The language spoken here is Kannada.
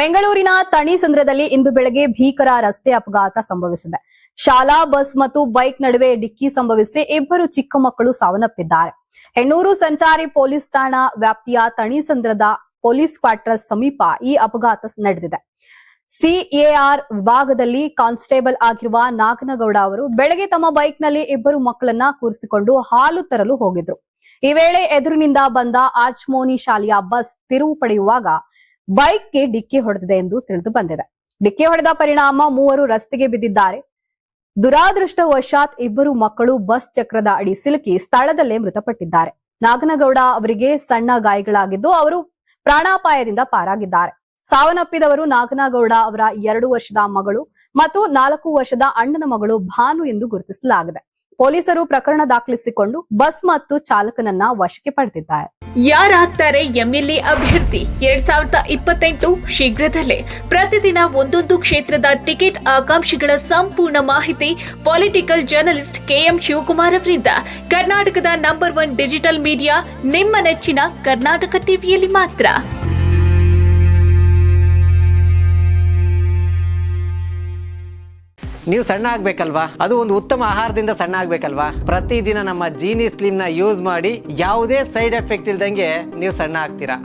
ಬೆಂಗಳೂರಿನ ತಣಿಸಂದ್ರದಲ್ಲಿ ಇಂದು ಬೆಳಗ್ಗೆ ಭೀಕರ ರಸ್ತೆ ಅಪಘಾತ ಸಂಭವಿಸಿದೆ. ಶಾಲಾ ಬಸ್ ಮತ್ತು ಬೈಕ್ ನಡುವೆ ಡಿಕ್ಕಿ ಸಂಭವಿಸಿ ಇಬ್ಬರು ಚಿಕ್ಕ ಮಕ್ಕಳು ಸಾವನ್ನಪ್ಪಿದ್ದಾರೆ. ಹೆಣ್ಣೂರು ಸಂಚಾರಿ ಪೊಲೀಸ್ ಠಾಣಾ ವ್ಯಾಪ್ತಿಯ ತಣಿಸಂದ್ರದ ಪೊಲೀಸ್ ಕ್ವಾರ್ಟರ್ಸ್ ಸಮೀಪ ಈ ಅಪಘಾತ ನಡೆದಿದೆ. ಸಿಎಆರ್ ವಿಭಾಗದಲ್ಲಿ ಕಾನ್ಸ್ಟೇಬಲ್ ಆಗಿರುವ ನಾಗನಗೌಡ ಅವರು ಬೆಳಗ್ಗೆ ತಮ್ಮ ಬೈಕ್ನಲ್ಲಿ ಇಬ್ಬರು ಮಕ್ಕಳನ್ನ ಕೂರಿಸಿಕೊಂಡು ಹಾಲು ತರಲು ಹೋಗಿದ್ರು. ಈ ವೇಳೆ ಎದುರಿನಿಂದ ಬಂದ ಆರ್ಚ್ಮೋನಿ ಶಾಲೆಯ ಬಸ್ ತಿರುವು ಪಡೆಯುವಾಗ ಬೈಕ್ಗೆ ಡಿಕ್ಕಿ ಹೊಡೆದಿದೆ ಎಂದು ತಿಳಿದು ಬಂದಿದೆ. ಡಿಕ್ಕಿ ಹೊಡೆದ ಪರಿಣಾಮ ಮೂವರು ರಸ್ತೆಗೆ ಬಿದ್ದಿದ್ದಾರೆ. ದುರಾದೃಷ್ಟವಶಾತ್ ಇಬ್ಬರು ಮಕ್ಕಳು ಬಸ್ ಚಕ್ರದ ಅಡಿ ಸಿಲುಕಿ ಸ್ಥಳದಲ್ಲೇ ಮೃತಪಟ್ಟಿದ್ದಾರೆ. ನಾಗನಗೌಡ ಅವರಿಗೆ ಸಣ್ಣ ಗಾಯಗಳಾಗಿದ್ದು ಅವರು ಪ್ರಾಣಾಪಾಯದಿಂದ ಪಾರಾಗಿದ್ದಾರೆ. ಸಾವನ್ನಪ್ಪಿದವರು ನಾಗನಗೌಡ ಅವರ 2 ವರ್ಷದ ಮಗಳು ಮತ್ತು 4 ವರ್ಷದ ಅಣ್ಣನ ಮಗಳು ಭಾನು ಎಂದು ಗುರುತಿಸಲಾಗಿದೆ. ಪೊಲೀಸರು ಪ್ರಕರಣ ದಾಖಲಿಸಿಕೊಂಡು ಬಸ್ ಮತ್ತು ಚಾಲಕನನ್ನ ವಶಕ್ಕೆ ಪಡೆದಿದ್ದಾರೆ. ಯಾರಾಗ್ತಾರೆ ಎಂಎಲ್ಎ ಅಭ್ಯರ್ಥಿ 2028 ಶೀಘ್ರದಲ್ಲೇ. ಪ್ರತಿದಿನ ಒಂದೊಂದು ಕ್ಷೇತ್ರದ ಟಿಕೆಟ್ ಆಕಾಂಕ್ಷಿಗಳ ಸಂಪೂರ್ಣ ಮಾಹಿತಿ ಪೊಲಿಟಿಕಲ್ ಜರ್ನಲಿಸ್ಟ್ ಕೆಎಂ ಶಿವಕುಮಾರ್ ಅವರಿಂದ. ಕರ್ನಾಟಕದ ನಂಬರ್ 1 ಡಿಜಿಟಲ್ ಮೀಡಿಯಾ ನಿಮ್ಮ ನೆಚ್ಚಿನ ಕರ್ನಾಟಕ ಟಿವಿಯಲ್ಲಿ ಮಾತ್ರ. ನೀವು ಸಣ್ಣ ಆಗ್ಬೇಕಲ್ವಾ? ಅದು ಒಂದು ಉತ್ತಮ ಆಹಾರದಿಂದ ಸಣ್ಣ ಆಗ್ಬೇಕಲ್ವಾ? ಪ್ರತಿದಿನ ನಮ್ಮ ಜೀನಿ ಸ್ಲಿಮ್ ನ ಯೂಸ್ ಮಾಡಿ ಯಾವುದೇ ಸೈಡ್ ಎಫೆಕ್ಟ್ ಇಲ್ದಂಗೆ ನೀವು ಸಣ್ಣ ಆಗ್ತೀರಾ.